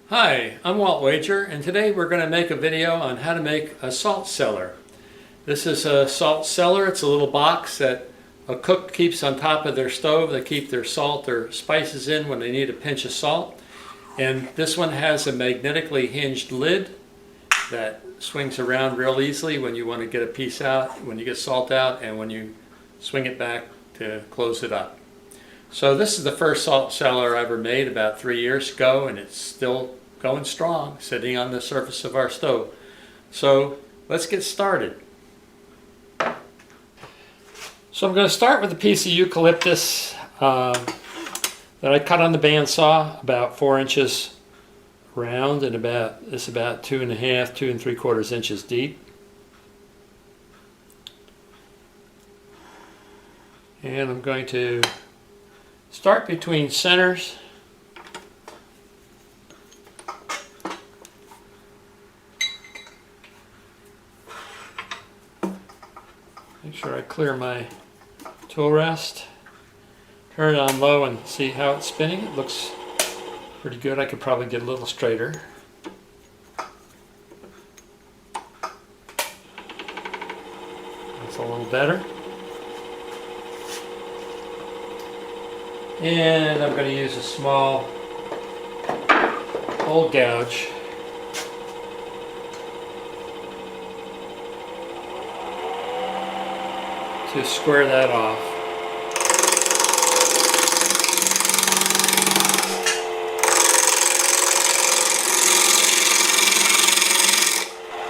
Hi, I'm Walt Wager, and today we're going to make a video on how to make a salt cellar. This is a salt cellar. It's a little box that a cook keeps on top of their stove. They keep their salt or spices in when they need a pinch of salt. And this one has a magnetically hinged lid that swings around real easily when you want to get a piece out, when you get salt out, and when you swing it back to close it up. So this is the first salt cellar I ever made about 3 years ago, and it's still going strong, sitting on the surface of our stove. So let's get started. So I'm going to start with a piece of eucalyptus that I cut on the bandsaw, about 4 inches round and about 2.5, 2 3/4 inches deep. And I'm going to start between centers. Make sure I clear my tool rest. Turn it on low and see how it's spinning. It looks pretty good. I could probably get a little straighter. That's a little better. And I'm going to use a small hole gouge to square that off.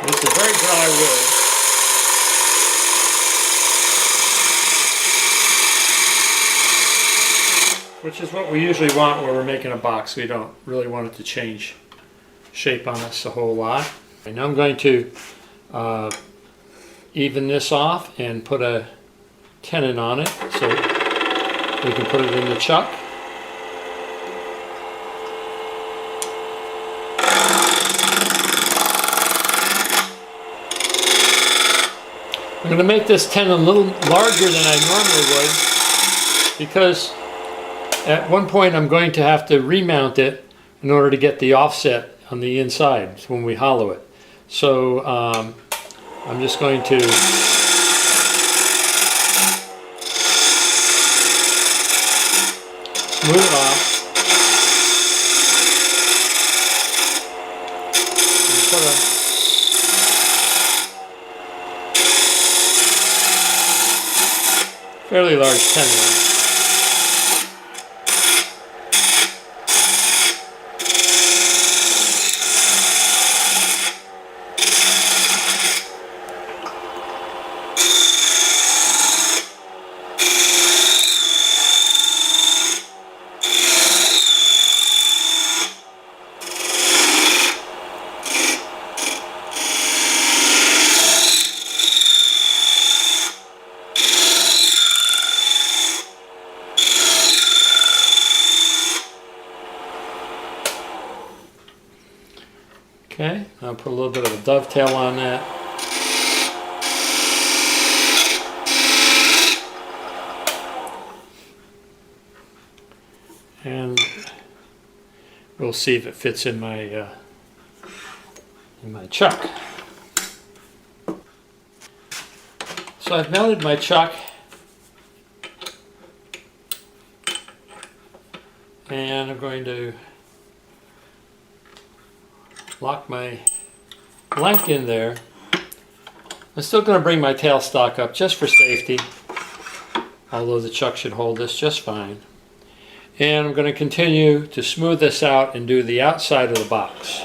It's a very dry wood. Which is what we usually want when we're making a box. We don't really want it to change shape on us a whole lot. And now I'm going to even this off and put a tenon on it so we can put it in the chuck. I'm going to make this tenon a little larger than I normally would because at one point I'm going to have to remount it in order to get the offset on the inside when we hollow it. So I'm just going to smooth it off and put a fairly large tenon on it. Okay, I'll put a little bit of a dovetail on that. And we'll see if it fits in my chuck. So I've mounted my chuck, and I'm going to lock my blank in there. I'm still going to bring my tailstock up just for safety, although the chuck should hold this just fine. And I'm going to continue to smooth this out and do the outside of the box.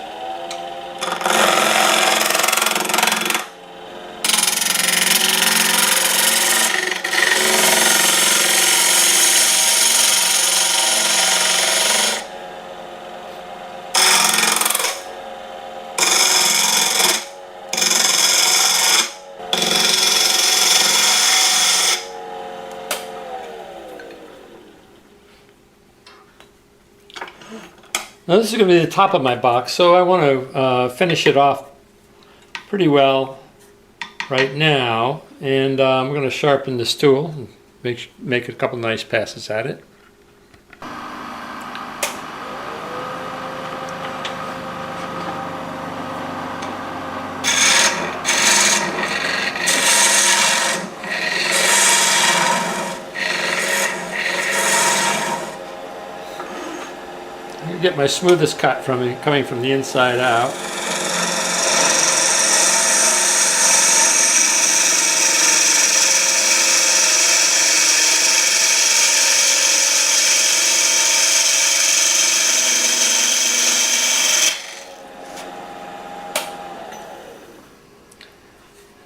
Now this is going to be the top of my box, so I want to finish it off pretty well right now, and I'm going to sharpen this tool and make a couple nice passes at it. get my smoothest cut coming from the inside out.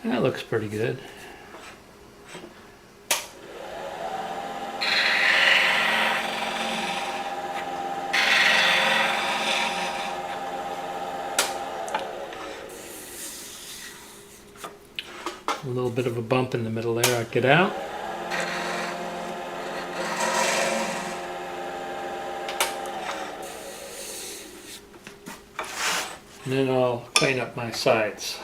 That looks pretty good. A little bit of a bump in the middle there, I'll get out. And then I'll clean up my sides.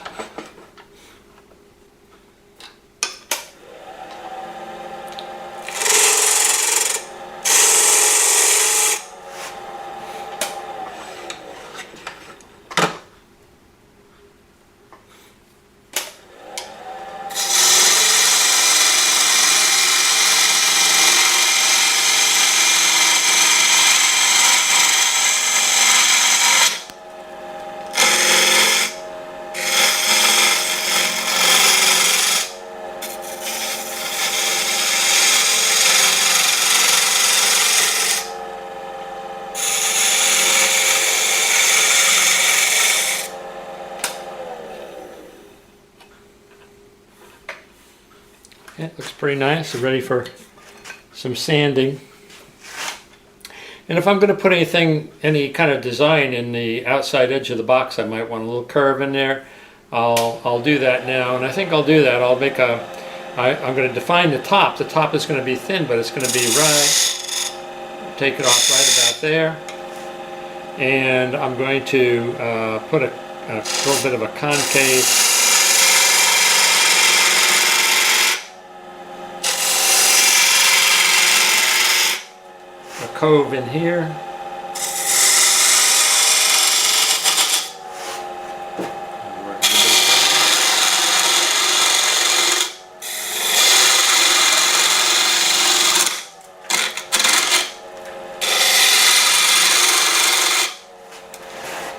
Yeah, it looks pretty nice. Ready for some sanding. And if I'm going to put any kind of design in the outside edge of the box, I might want a little curve in there. I'll do that now, and I think I'll do that. I'm going to define the top. The top is going to be thin, but it's going to be right. Take it off right about there. And I'm going to put a little bit of a concave cove in here.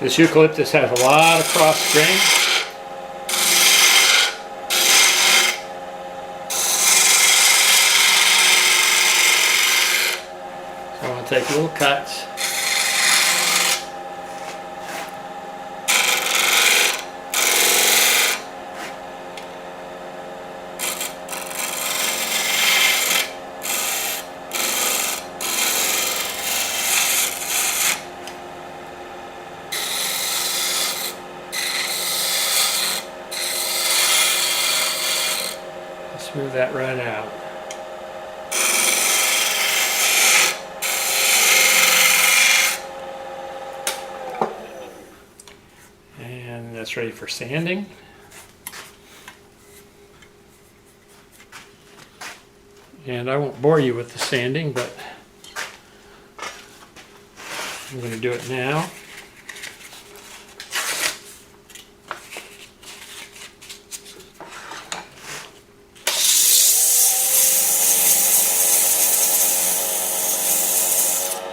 This eucalyptus has a lot of cross grain. So I'm going to take little cuts. Smooth that right out. And that's ready for sanding. And I won't bore you with the sanding, but I'm going to do it now.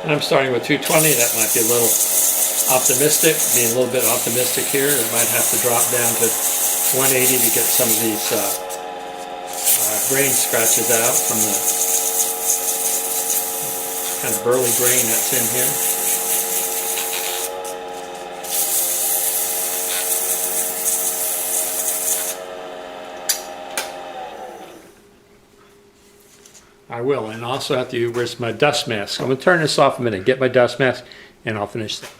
And I'm starting with 220. That might be a little optimistic, being a little bit optimistic here. It might have to drop down to 180 to get some of these grain scratches out from the kind of burly grain that's in here. I will, and also have to, where's my dust mask? I'm going to turn this off a minute, get my dust mask, and I'll finish that.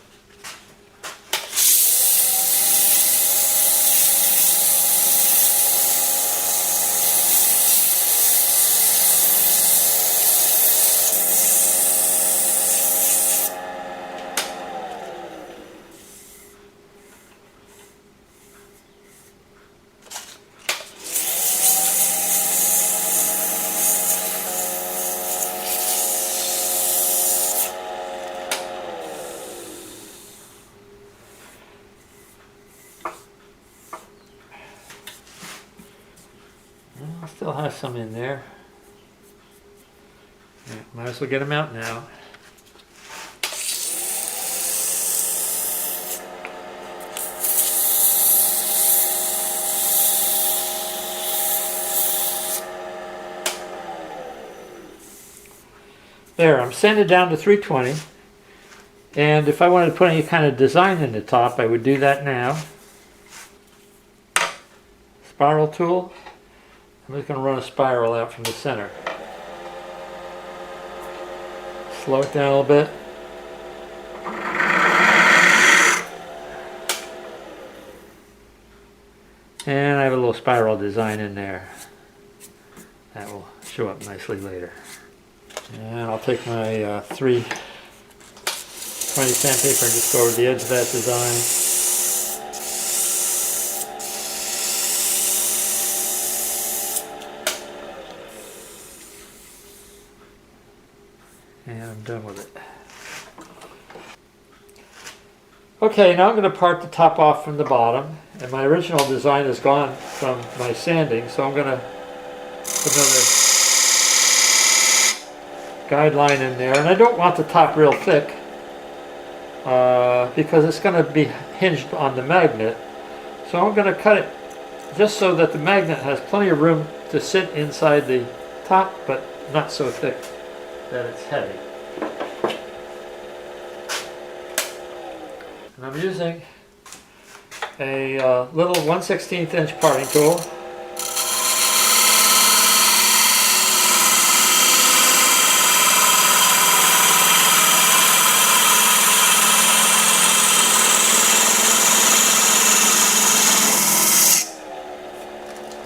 Still has some in there. Yeah, might as well get them out now. There, I'm sanded down to 320. And if I wanted to put any kind of design in the top, I would do that now. Spiral tool. I'm just going to run a spiral out from the center. Slow it down a little bit. And I have a little spiral design in there. That will show up nicely later. And I'll take my 320 sandpaper and just go over the edge of that design. And I'm done with it. Okay, now I'm going to part the top off from the bottom. And my original design is gone from my sanding, so I'm going to put another guideline in there. And I don't want the top real thick because it's going to be hinged on the magnet. So I'm going to cut it just so that the magnet has plenty of room to sit inside the top, but not so thick that it's heavy. And I'm using a little 1/16 inch parting tool.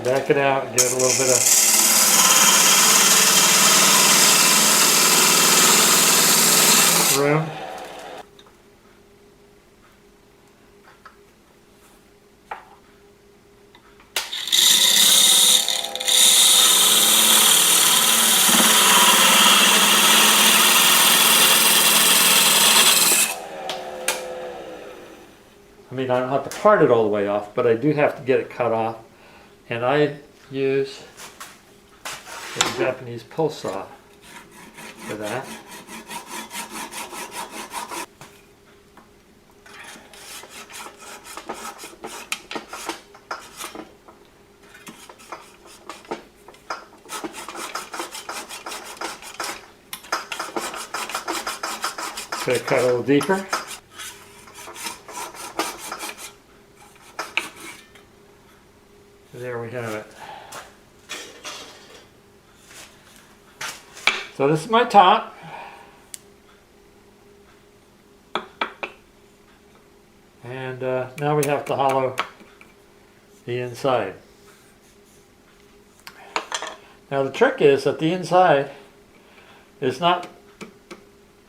Back it out and give it a little bit of room. I mean, I don't have to part it all the way off, but I do have to get it cut off. And I use a Japanese pull saw for that. Going to cut a little deeper. There we have it. So this is my top. And now we have to hollow the inside. Now the trick is that the inside is not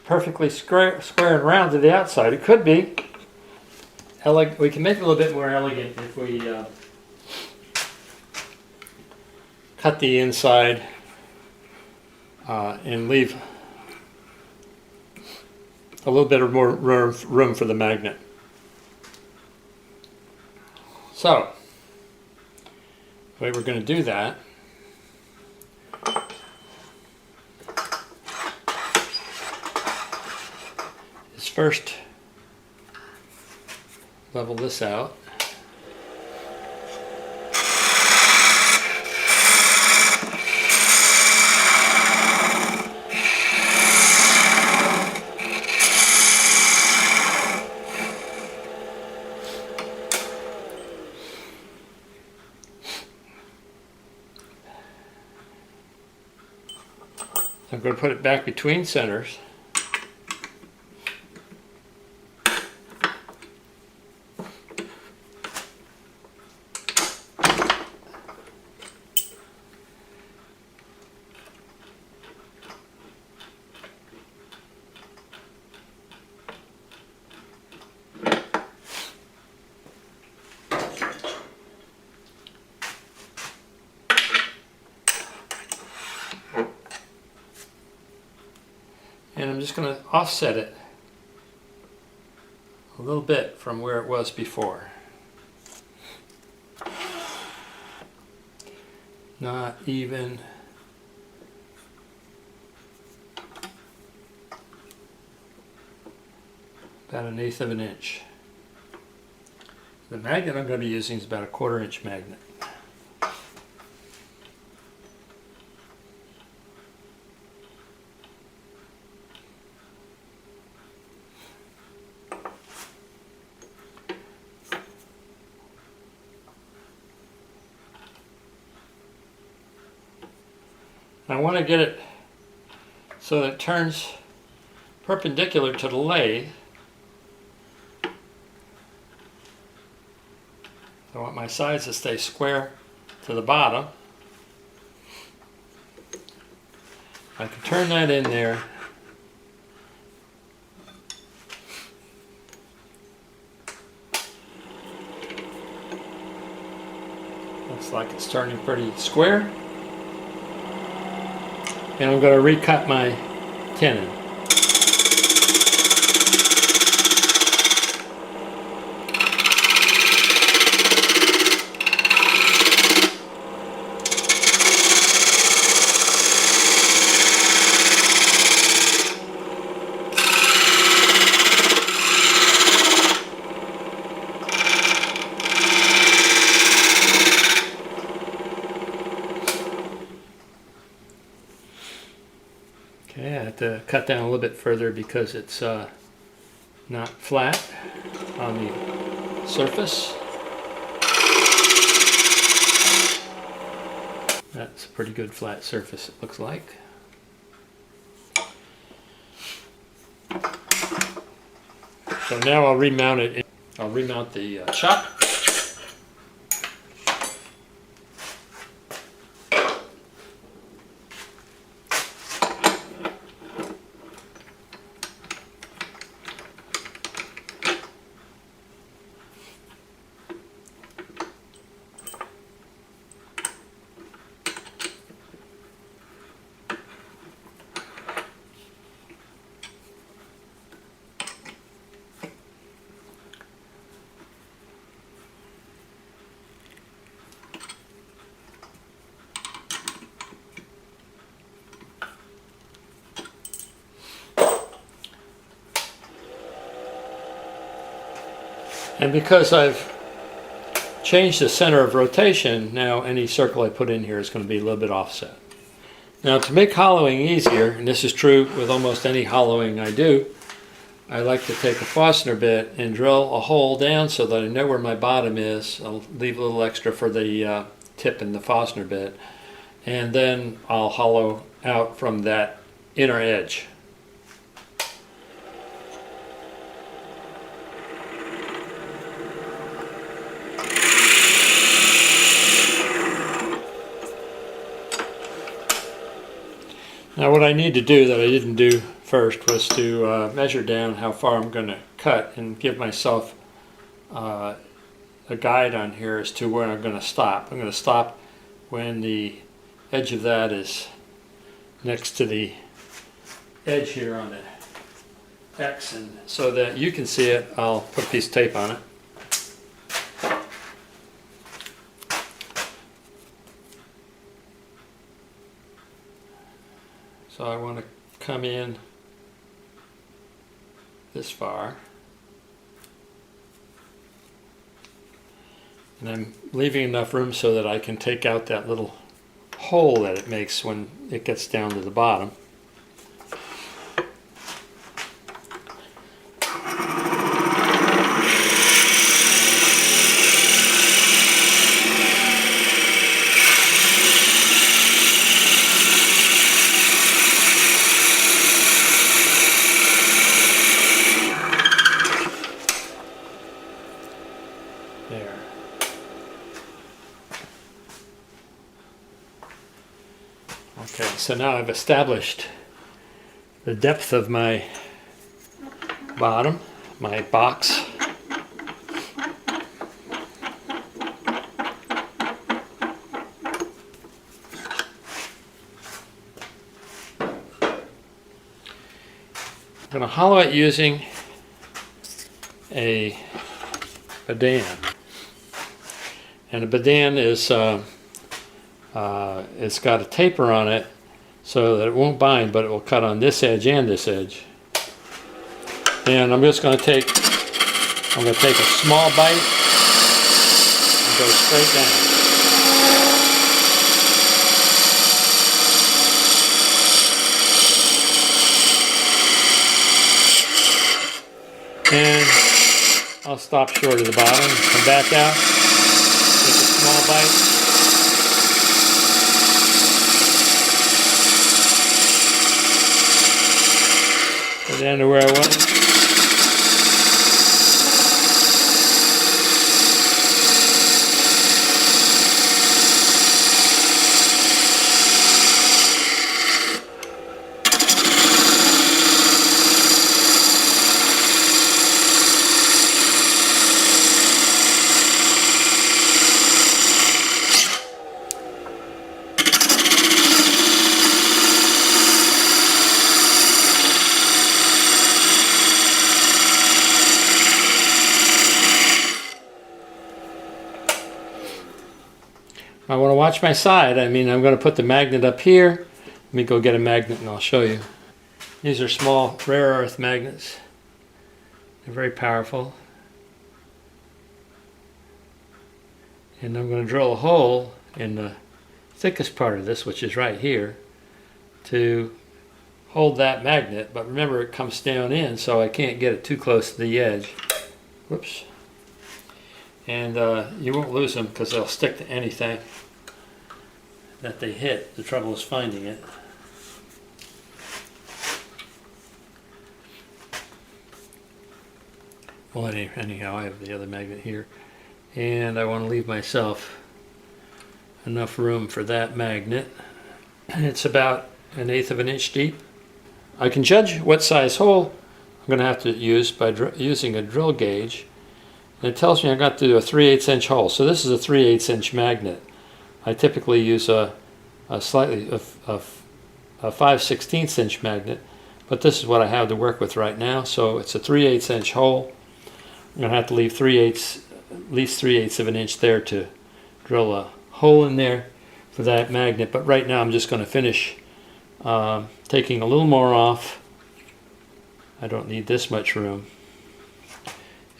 perfectly square and round to the outside. It could be. We can make it a little bit more elegant if we cut the inside and leave a little bit of more room for the magnet. So, the way we're going to do that is first level this out. I'm going to put it back between centers. And I'm just going to offset it a little bit from where it was before. Not even about 1/8 of an inch. The magnet I'm going to be using is about a 1/4 inch magnet. I want to get it so that it turns perpendicular to the lathe. I want my sides to stay square to the bottom. I can turn that in there. Looks like it's turning pretty square. And I'm going to recut my tenon. Okay, I have to cut down a little bit further because it's not flat on the surface. That's a pretty good flat surface, it looks like. So now I'll remount it. I'll remount the chuck. And because I've changed the center of rotation, now any circle I put in here is going to be a little bit offset. Now to make hollowing easier, and this is true with almost any hollowing I do, I like to take a Forstner bit and drill a hole down so that I know where my bottom is. I'll leave a little extra for the tip in the Forstner bit, and then I'll hollow out from that inner edge. Now what I need to do that I didn't do first was to measure down how far I'm going to cut and give myself a guide on here as to where I'm going to stop. I'm going to stop when the edge of that is next to the edge here on the X, and so that you can see it, I'll put a piece of tape on it. So I want to come in this far, and I'm leaving enough room so that I can take out that little hole that it makes when it gets down to the bottom. There. Okay, so now I've established the depth of my bottom, my box. I'm going to hollow it using a badan. And a badan is it's got a taper on it so that it won't bind, but it will cut on this edge and this edge. And I'm just going to take a small bite and go straight down. And I'll stop short of the bottom, come back out, take a small bite. down to where I want it. I want to watch my side. I mean, I'm going to put the magnet up here. Let me go get a magnet and I'll show you. These are small rare earth magnets. They're very powerful. And I'm going to drill a hole in the thickest part of this, which is right here, to hold that magnet. But remember, it comes down in, so I can't get it too close to the edge. Whoops. And you won't lose them because they'll stick to anything that they hit. The trouble is finding it. Well, anyhow, I have the other magnet here. And I want to leave myself enough room for that magnet. It's about 1/8 of an inch deep. I can judge what size hole I'm going to have to use by using a drill gauge. And it tells me I've got to do a 3/8 inch hole. So this is a 3/8 inch magnet. I typically use a 5/16 inch magnet, but this is what I have to work with right now. So it's a 3/8 inch hole. I'm going to have to leave at least 3/8 of an inch there to drill a hole in there for that magnet. But right now I'm just going to finish taking a little more off. I don't need this much room.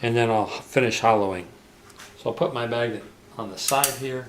And then I'll finish hollowing. So I'll put my magnet on the side here.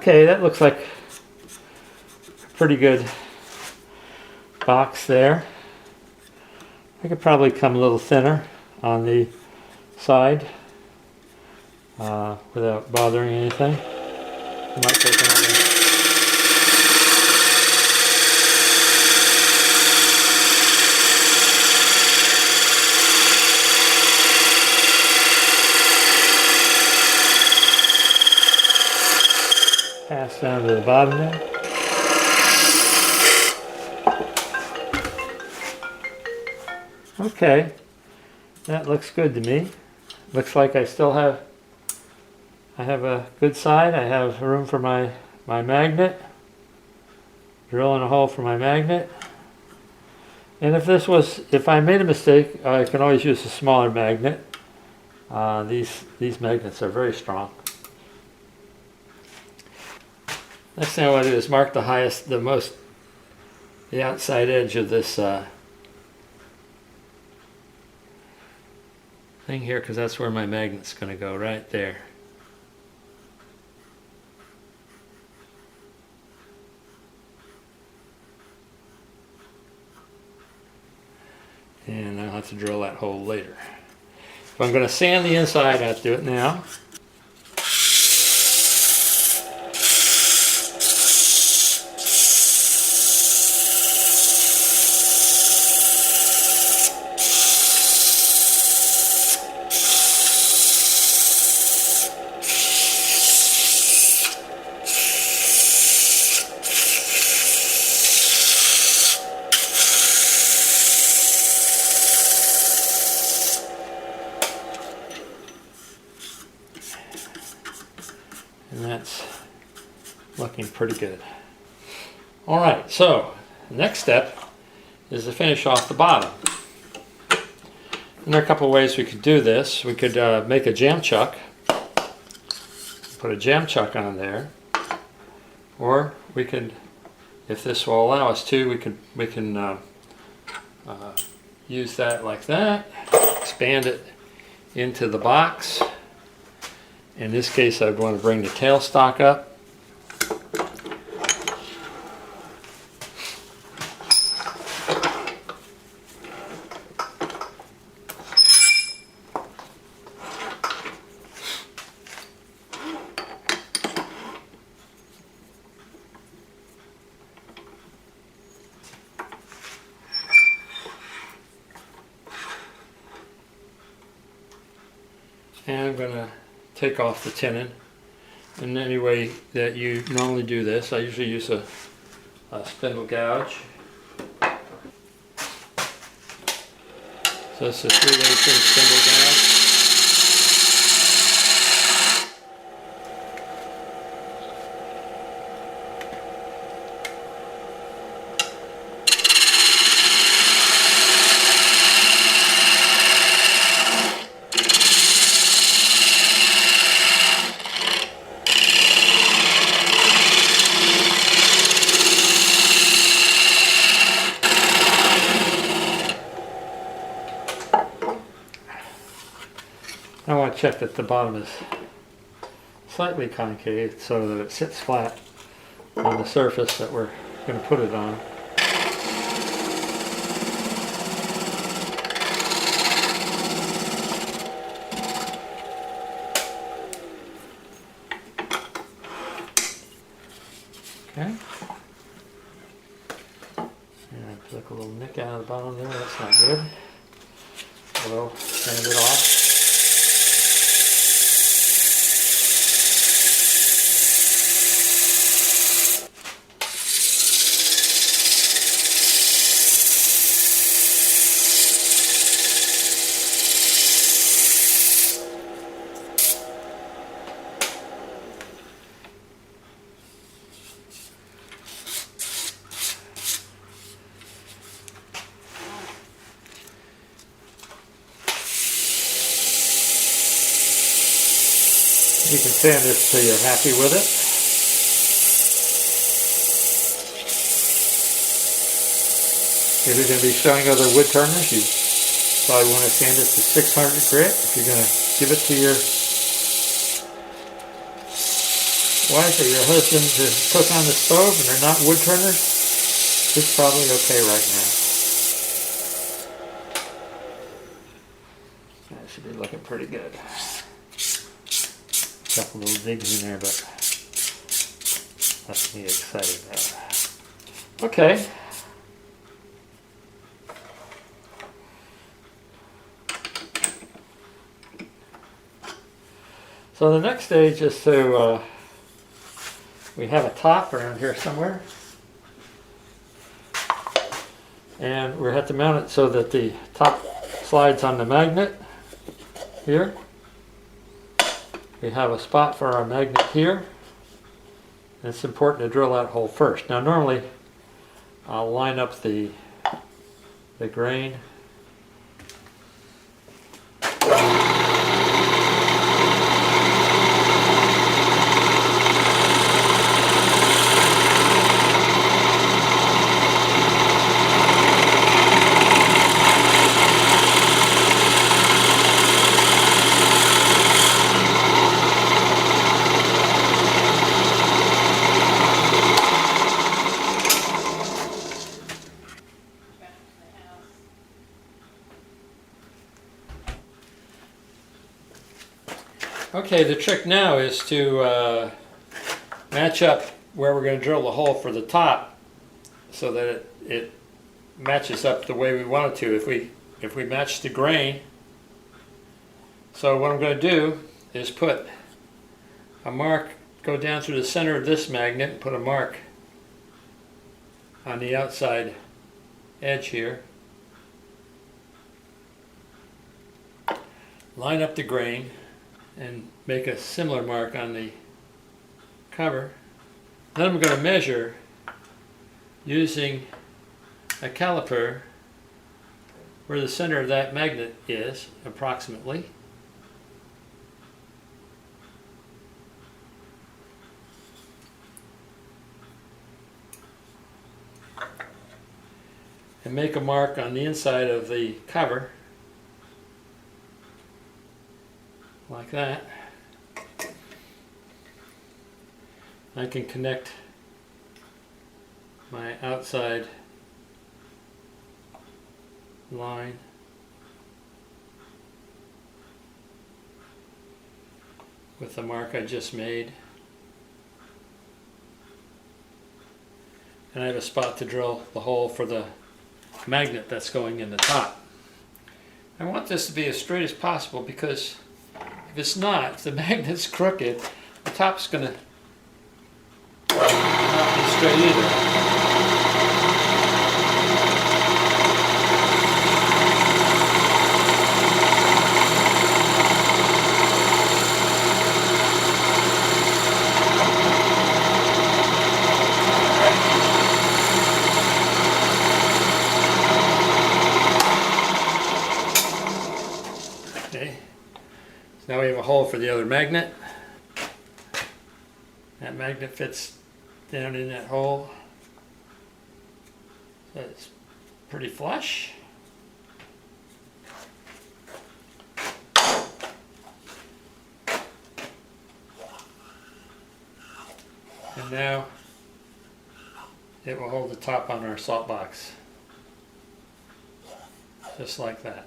Okay, that looks like a pretty good box there. I could probably come a little thinner on the side without bothering anything. I might take another. Pass down to the bottom there. Okay, that looks good to me. Looks like I still have a good side. I have room for my magnet. Drilling a hole for my magnet. And if I made a mistake, I can always use a smaller magnet. These magnets are very strong. Next thing I want to do is mark the outside edge of this thing here, because that's where my magnet's going to go, right there. And I'll have to drill that hole later. If I'm going to sand the inside, I have to do it now. looking pretty good. All right, so the next step is to finish off the bottom. And there are a couple of ways we could do this. We could make a jam chuck, put a jam chuck on there, or we could, if this will allow us to, we can use that like that, expand it into the box. In this case, I'd want to bring the tailstock up. And I'm going to take off the tenon in any way that you normally do this. I usually use a spindle gouge. So it's a 3/8 inch spindle gouge. I want to check that the bottom is slightly concave so that it sits flat on the surface that we're going to put it on. Okay. And I took a little nick out of the bottom there, that's not good. We'll sand it off. You can sand this till you're happy with it. If you're going to be showing other wood turners, you probably want to sand it to 600 grit. If you're going to give it to your wife or your husband to cook on the stove and they're not wood turners, it's probably okay right now. That should be looking pretty good. Couple little digs in there, but that's me excited about. Okay. So the next stage is to, we have a top around here somewhere. And we have to mount it so that the top slides on the magnet here. We have a spot for our magnet here. And it's important to drill that hole first. Now normally I'll line up the grain. Okay, the trick now is to match up where we're going to drill the hole for the top so that it matches up the way we want it to. If we match the grain, so what I'm going to do is put a mark, go down through the center of this magnet and put a mark on the outside edge here. Line up the grain and make a similar mark on the cover. Then I'm going to measure using a caliper where the center of that magnet is, approximately. And make a mark on the inside of the cover, like that. I can connect my outside line with the mark I just made. And I have a spot to drill the hole for the magnet that's going in the top. I want this to be as straight as possible, because if it's not, if the magnet's crooked, the top's going to not be straight either. Okay, so now we have a hole for the other magnet. That magnet fits down in that hole, so it's pretty flush. And now it will hold the top on our salt box, just like that.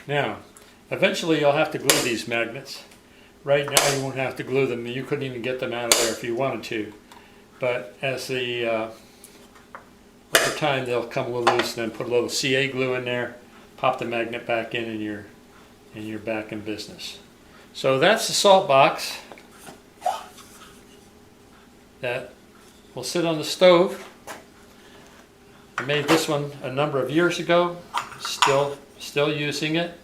Now, eventually you'll have to glue these magnets. Right now you won't have to glue them. You couldn't even get them out of there if you wanted to. But as the over time they'll come a little loose, and then put a little CA glue in there, pop the magnet back in, and you're back in business. So that's the salt box that will sit on the stove. I made this one a number of years ago. Still using it.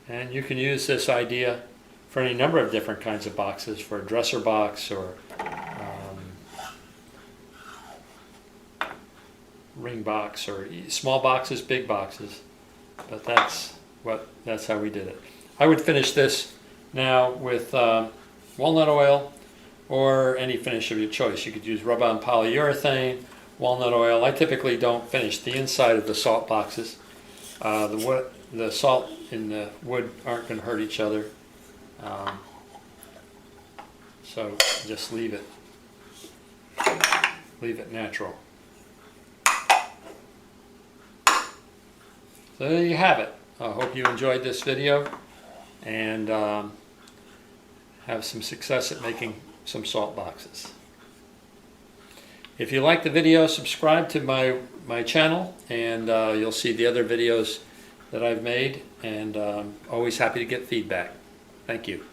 And you can use this idea for any number of different kinds of boxes, for a dresser box or ring box, or small boxes, big boxes. But that's how we did it. I would finish this now with walnut oil, or any finish of your choice. You could use rub-on polyurethane, walnut oil. I typically don't finish the inside of the salt boxes. The salt and the wood aren't going to hurt each other. So just leave it natural. So there you have it. I hope you enjoyed this video and have some success at making some salt boxes. If you like the video, subscribe to my channel, and you'll see the other videos that I've made, and always happy to get feedback. Thank you.